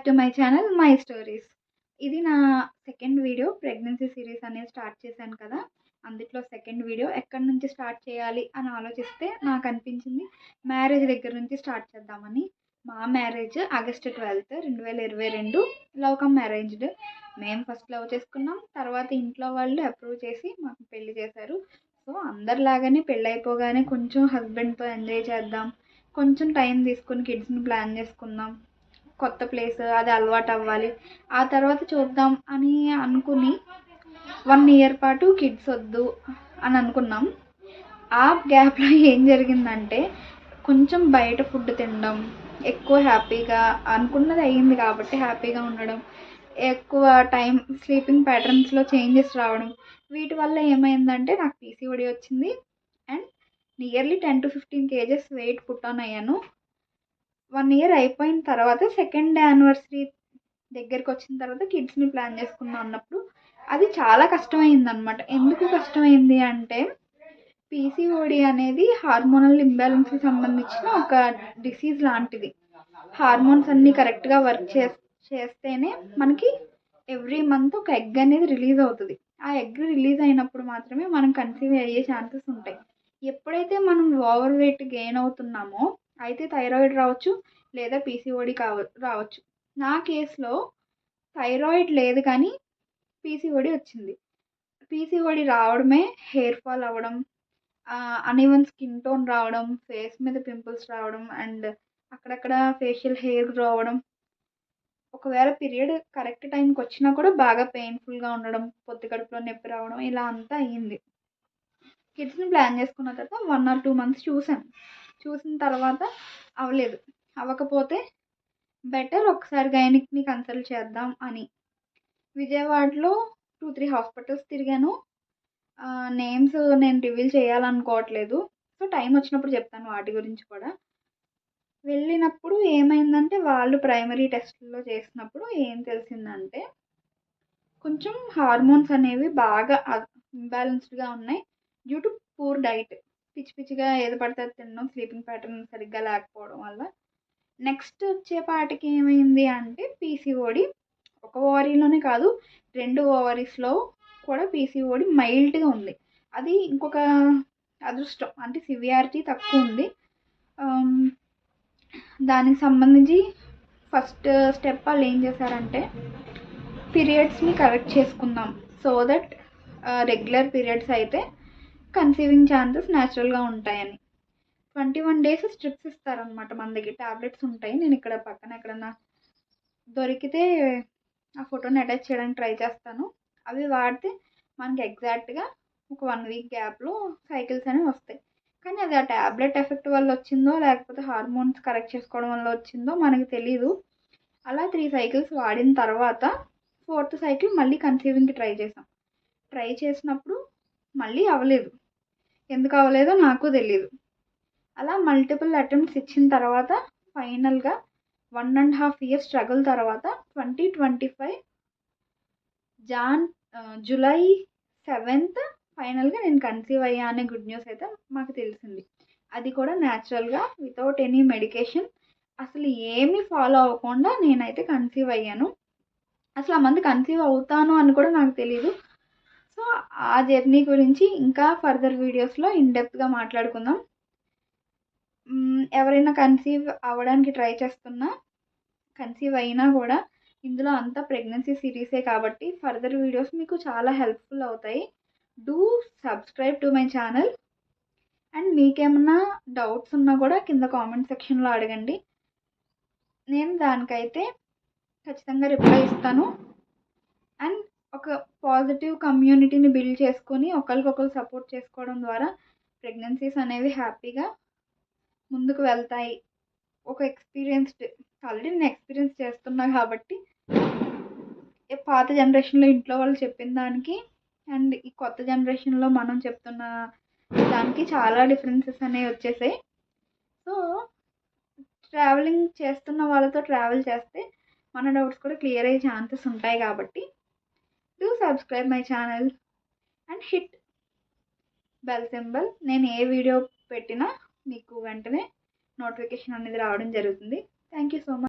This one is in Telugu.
To my channel my stories. ఇది నా సెకండ్ వీడియో. ప్రెగ్నెన్సీ సిరీస్ అనేది స్టార్ట్ చేశాను కదా! అందుట్లో సెకండ్ వీడియో. ఎక్కడి నుంచి స్టార్ట్ చేయాలి అని ఆలోచిస్తే నాకు అనిపించింది మ్యారేజ్ దగ్గర నుంచి స్టార్ట్ చేద్దామని. మా marriage August 12, 2022 love come arranged. మేము ఫస్ట్ లవ్ చేసుకున్నాం. తర్వాత ఇంట్లో వాళ్ళు అప్రూవ్ చేసి మాకు పెళ్లి చేశారు. సో అందరిలాగానే పెళ్ళైపోగానే కొంచెం హస్బెండ్తో ఎంజాయ్ చేద్దాం, కొంచెం టైం తీసుకొని కిడ్స్ని ప్లాన్ చేసుకుందాం, కొత్త ప్లేస్ అది అలవాటు అవ్వాలి, ఆ తర్వాత చూద్దాం అని అనుకుని 1 ఇయర్ పాటు కిడ్స్ వద్దు అని అనుకున్నాం. ఆ గ్యాప్లో ఏం జరిగిందంటే కొంచెం బయట ఫుడ్ తినడం, ఎక్కువ హ్యాపీగా అనుకున్నది అయ్యింది కాబట్టి హ్యాపీగా ఉండడం, ఎక్కువ టైం స్లీపింగ్ ప్యాటర్న్స్లో చేంజెస్ రావడం, వీటి వల్ల ఏమైందంటే నాకు పీసీఓడి వచ్చింది and nearly 10 to 15 kgs weight put on అయ్యాను. 1 ఇయర్ అయిపోయిన తర్వాత సెకండ్ యానివర్సరీ దగ్గరికి వచ్చిన తర్వాత కిడ్స్ని ప్లాన్ చేసుకుందాం అన్నప్పుడు అది చాలా కష్టమైందనమాట. ఎందుకు కష్టమైంది అంటే పీసీఓడి అనేది హార్మోనల్ ఇంబ్యాలెన్స్కి సంబంధించిన ఒక డిసీజ్ లాంటిది. హార్మోన్స్ అన్నీ కరెక్ట్గా వర్క్ చేస్తేనే మనకి ఎవ్రీ మంత్ ఒక ఎగ్ అనేది రిలీజ్ అవుతుంది. ఆ ఎగ్ రిలీజ్ అయినప్పుడు మాత్రమే మనం కన్సీవ్ అయ్యే ఛాన్సెస్ ఉంటాయి. ఎప్పుడైతే మనం ఓవర్ వెయిట్ గెయిన్ అవుతున్నామో అయితే థైరాయిడ్ రావచ్చు, లేదా పీసీఓడి రావచ్చు. నా కేసులో థైరాయిడ్ లేదు కానీ పీసీఓడి వచ్చింది. పీసీఓడి రావడమే హెయిర్ ఫాల్ అవ్వడం, అన్ఈవెన్ స్కిన్ టోన్ రావడం, ఫేస్ మీద పింపుల్స్ రావడం అండ్ అక్కడక్కడ ఫేషియల్ హెయిర్ రావడం, ఒకవేళ పీరియడ్ కరెక్ట్ టైంకి వచ్చినా కూడా బాగా పెయిన్ఫుల్గా ఉండడం, పొత్తి కడుపులో నొప్పి రావడం, ఇలా అంతా అయ్యింది. కిడ్స్ని ప్లాన్ చేసుకున్న తర్వాత 1 or 2 months చూశాను. చూసిన తర్వాత అవ్వకపోతే బెటర్ ఒకసారి గైనిక్ని కన్సల్ట్ చేద్దాం అని విజయవాడలో 2-3 హాస్పిటల్స్ తిరిగాను. నేమ్స్ నేను రివీల్ చేయాలనుకోవట్లేదు. సో టైం వచ్చినప్పుడు చెప్తాను వాటి గురించి కూడా. వెళ్ళినప్పుడు ఏమైందంటే వాళ్ళు ప్రైమరీ టెస్ట్లో చేసినప్పుడు ఏం తెలిసిందంటే కొంచెం హార్మోన్స్ అనేవి బాగా ఇంబ్యాలెన్స్డ్గా ఉన్నాయి డ్యూ టు పూర్ డైట్. పిచ్చిగా ఏది పడితే అది తినడం, స్లీపింగ్ ప్యాటర్న్ సరిగ్గా లేకపోవడం వల్ల. నెక్స్ట్ వచ్చేపాటికి ఏమైంది అంటే పీసీఓడి ఒక ఓవరీలోనే కాదు 2 ఓవరీస్లో కూడా పీసీఓడి మైల్డ్గా ఉంది. అది ఇంకొక అదృష్టం, అంటే సివియారిటీ తక్కువ ఉంది. దానికి సంబంధించి ఫస్ట్ స్టెప్ వాళ్ళు ఏం చేశారంటే పీరియడ్స్ని కరెక్ట్ చేసుకుందాం సో దట్ రెగ్యులర్ పీరియడ్స్ అయితే కన్సీవింగ్ ఛాన్సెస్ న్యాచురల్గా ఉంటాయని 21 days స్ట్రిప్స్ ఇస్తారనమాట. మన దగ్గర ట్యాబ్లెట్స్ ఉంటాయి. నేను ఇక్కడ పక్కన ఎక్కడన్నా దొరికితే ఆ ఫోటోని అటాచ్ చేయడానికి ట్రై చేస్తాను. అవి వాడితే మనకి ఎగ్జాక్ట్గా ఒక 1 week గ్యాప్లో సైకిల్స్ అనేవి వస్తాయి. కానీ అది ఆ ట్యాబ్లెట్ ఎఫెక్ట్ వల్ల వచ్చిందో లేకపోతే హార్మోన్స్ కరెక్ట్ చేసుకోవడం వల్ల వచ్చిందో మనకి తెలీదు. అలా 3 cycles వాడిన తర్వాత 4th cycle మళ్ళీ కన్సీవింగ్కి ట్రై చేసినప్పుడు మళ్ళీ అవ్వలేదు. ఎందుకు అవ్వలేదో నాకు తెలీదు. అలా మల్టిపుల్ అటెంప్ట్స్ ఇచ్చిన తర్వాత ఫైనల్గా 1.5 years స్ట్రగుల్ తర్వాత 2025 July 7th ఫైనల్గా నేను కన్సీవ్ అయ్యా అనే గుడ్ న్యూస్ అయితే మాకు తెలిసింది. అది కూడా న్యాచురల్గా వితౌట్ ఎనీ మెడికేషన్, అసలు ఏమీ ఫాలో అవ్వకుండా నేనైతే కన్సీవ్ అయ్యాను. అసలు ఆ మంత్ కన్సీవ్ అవుతాను అని కూడా నాకు తెలీదు. సో ఆ జర్నీ గురించి ఇంకా ఫర్దర్ వీడియోస్లో ఇన్డెప్త్గా మాట్లాడుకుందాం. ఎవరైనా కన్సీవ్ అవ్వడానికి ట్రై చేస్తున్నా, కన్సీవ్ అయినా కూడా ఇందులో అంతా ప్రెగ్నెన్సీ సిరీసే కాబట్టి ఫర్దర్ వీడియోస్ మీకు చాలా హెల్ప్ఫుల్ అవుతాయి. Do subscribe to my channel and మీకేమన్నా డౌట్స్ ఉన్నా కూడా కింద కామెంట్ సెక్షన్లో అడగండి. నేను దానికైతే ఖచ్చితంగా రిప్లై ఇస్తాను. అండ్ ఒక పాజిటివ్ కమ్యూనిటీని బిల్డ్ చేసుకొని ఒకరికొకరు సపోర్ట్ చేసుకోవడం ద్వారా ప్రెగ్నెన్సీస్ అనేవి హ్యాపీగా ముందుకు వెళ్తాయి. ఒక ఆల్రెడీ నేను ఎక్స్పీరియన్స్ చేస్తున్నా కాబట్టి పాత జనరేషన్లో ఇంట్లో వాళ్ళు చెప్పిన దానికి అండ్ ఈ కొత్త జనరేషన్లో మనం చెప్తున్న దానికి చాలా డిఫరెన్సెస్ అనేవి వచ్చేసాయి. సో ట్రావెలింగ్ చేస్తున్న వాళ్ళతో ట్రావెల్ చేస్తే మన డౌట్స్ కూడా క్లియర్ అయ్యే ఛాన్సెస్ ఉంటాయి కాబట్టి do subscribe my channel and hit bell symbol. నేను ఏ వీడియో పెట్టినా మీకు వెంటనే నోటిఫికేషన్ అనేది రావడం జరుగుతుంది. Thank you so much.